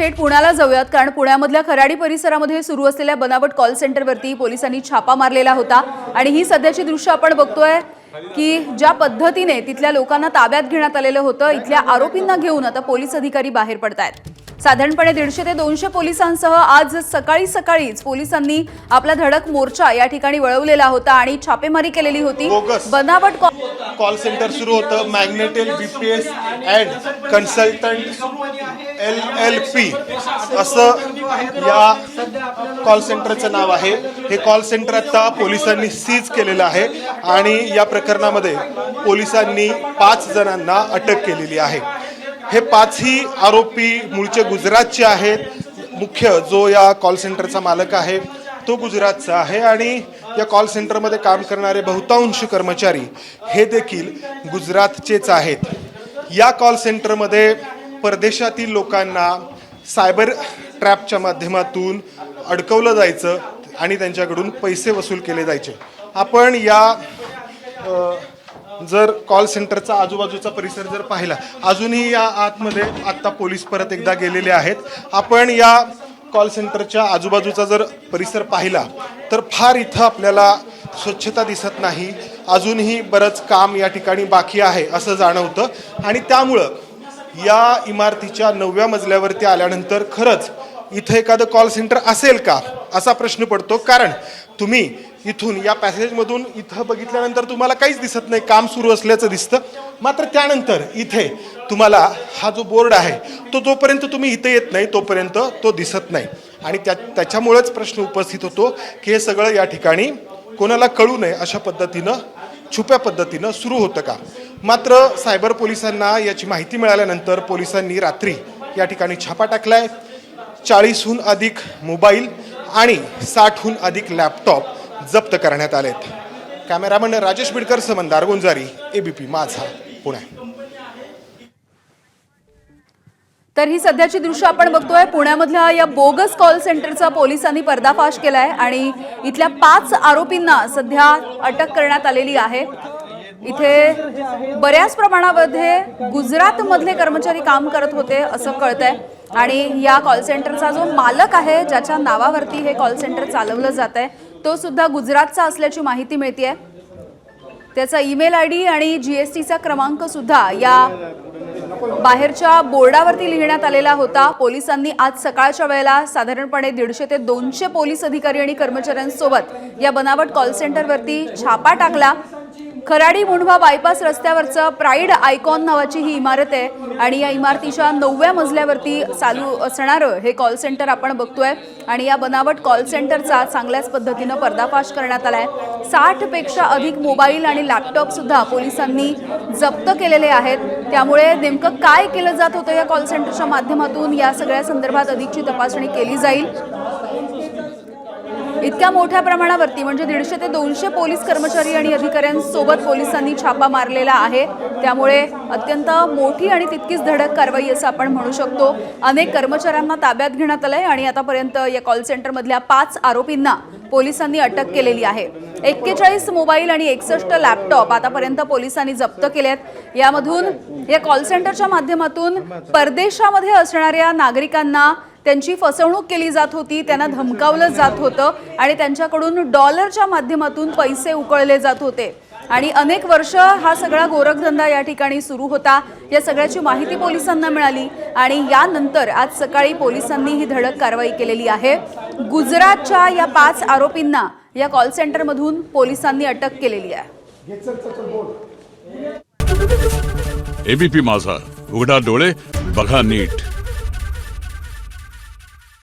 थेट पुण्याला जाऊयात, कारण पुण्यामधल्या खराडी परिसरामध्ये सुरू असलेल्या बनावट कॉल सेंटरवरती पोलिसांनी छापा मारलेला होता आणि ही सध्याची दृश्य आपण बघतोय की ज्या पद्धतीने तिथल्या लोकांना ताब्यात घेण्यात आलेलं होतं, इथल्या आरोपींना घेऊन आता पोलीस अधिकारी बाहेर पडतायत। साधारणपणे 150 ते 200 पोलिसांसह आज सकाळीच पोलिसांनी आपला धडक मोर्चा या ठिकाणी वळवलेला होता आणि छापेमारी केलेली होती। बनावट कॉल सेंटर सुरू होतं। मॅग्नेटेल बीपीएस अँड कन्सल्टंट LLP असं या कॉल सेंटरचं नाव आहे। हे कॉल सेंटर आता पोलिसांनी सीज केलेलं आहे आणि या प्रकरणामध्ये पोलिसांनी 5 जणांना अटक केलेली आहे। हे 5ही आरोपी मूळचे गुजरातचे आहेत। मुख्य जो या कॉल सेंटरचा मालक आहे तो गुजरातचा आहे आणि या कॉल सेंटरमध्ये काम करणारे बहुतांश कर्मचारी हे देखील गुजरातचेच आहेत। या कॉल सेंटरमध्ये परदेशातील लोकांना सायबर ट्रॅपच्या माध्यमातून अडकवलं जायचं आणि त्यांच्याकडून पैसे वसूल केले जायचे। आपण या जर कॉल सेंटरचा आजूबाजूचा परिसर जर पाहिला, अजूनही या आतमध्ये आत्ता पोलीस परत एकदा गेलेले आहेत। आपण या कॉल सेंटरच्या आजूबाजूचा जर परिसर पाहिला तर फार इथं आपल्याला स्वच्छता दिसत नाही। अजूनही बरंच काम या ठिकाणी बाकी आहे असं जाणवतं आणि त्यामुळं या इमारतीच्या 9व्या मजल्यावरती आल्यानंतर खरंच इथं एखादं कॉल सेंटर असेल का असा प्रश्न पडतो। कारण तुम्ही इथून या पॅसेजमधून इथं बघितल्यानंतर तुम्हाला काहीच दिसत नाही, काम सुरू असल्याचं दिसतं। मात्र त्यानंतर इथे तुम्हाला हा जो बोर्ड आहे तो जोपर्यंत तुम्ही इथे येत नाही तोपर्यंत तो दिसत नाही आणि त्याच्यामुळेच प्रश्न उपस्थित होतो की हे सगळं या ठिकाणी कोणाला कळू नये अशा पद्धतीनं छुप्या पद्धतीनं सुरू होतं का। मात्र सायबर पोलिसांना याची माहिती मिळाल्यानंतर पोलिसांनी रात्री या ठिकाणी छापा टाकलाय। 40हून अधिक मोबाईल आणि 60हून अधिक लॅपटॉप जप्त करण्यात आलेत। कॅमेरामन राजेश बिडकर सह मंदार गुंजारी, ABP माझा, पुणे। तर ही सध्याची दृश्य आपण बघतोय। पुण्यामधल्या या बोगस कॉल सेंटरचा पोलिसांनी पर्दाफाश केलाय आणि इथल्या 5 आरोपींना सध्या अटक करण्यात आलेली आहे। इथे बऱ्याच प्रमाणामध्ये गुजरातमधले कर्मचारी काम करत होते असं कळतंय आणि या कॉल सेंटरचा जो मालक आहे, ज्याच्या नावावरती हे कॉल सेंटर चालवलं जात आहे, तो सुद्धा गुजरातचा असल्याची माहिती मिळतेय। त्याचा ईमेल ID आणि GSTचा क्रमांक सुद्धा या बाहेरच्या बोर्डावरती लिहिण्यात आलेला होता। पोलिसांनी आज सकाळच्या वेळेला साधारणपणे 150 ते 200 पोलीस अधिकारी आणि कर्मचाऱ्यांसोबत या बनावट कॉल सेंटरवरती छापा टाकला। खराडी मुंढवा बायपास रस्त्यावरचं प्राईड आयकॉन नावाची ही इमारत आहे आणि या इमारतीच्या 9व्या मजल्यावरती चालू असणारं हे कॉल सेंटर आपण बघतोय आणि या बनावट कॉल सेंटरचा चांगल्याच पद्धतीनं पर्दाफाश करण्यात आलाय। 60 पेक्षा अधिक मोबाईल आणि लॅपटॉप सुद्धा पोलिसांनी जप्त केलेले आहेत। त्यामुळे नेमकं काय केलं जात होतं या कॉल सेंटरच्या माध्यमातून या सगळ्या संदर्भात अधिकची तपासणी केली जाईल। इतक्या मोठ्या प्रमाणावरती म्हणजे 150 ते 200 पोलीस कर्मचारी आणि अधिकाऱ्यांसोबत पोलिसांनी छापा मारलेला आहे। त्यामुळे अत्यंत मोठी आणि तितकीच धडक कारवाई असं आपण म्हणू शकतो। अनेक कर्मचाऱ्यांना ताब्यात घेण्यात आलंय आणि आतापर्यंत या कॉल सेंटरमधल्या 5 आरोपींना पोलिसांनी अटक केलेली आहे। 41 मोबाईल आणि 61 लॅपटॉप आतापर्यंत पोलिसांनी जप्त केलेत। यामधून या कॉल सेंटरच्या माध्यमातून परदेशामध्ये असणाऱ्या नागरिकांना त्यांची फसवणूक केली जात होती, त्यांना धमकावलं जात होतं आणि त्यांच्याकडून डॉलरच्या माध्यमातून पैसे उकळले जात होते आणि अनेक वर्ष हा सगळा गोरखधंदा या ठिकाणी सुरू होता। या सगळ्याची माहिती पोलिसांना मिळाली आणि यानंतर आज सकाळी पोलिसांनी ही धडक कारवाई केलेली आहे। गुजरातच्या या 5 आरोपींना या कॉल सेंटरमधून पोलिसांनी अटक केलेली आहे। ABP माझा, उघडा डोळे बघा नीट।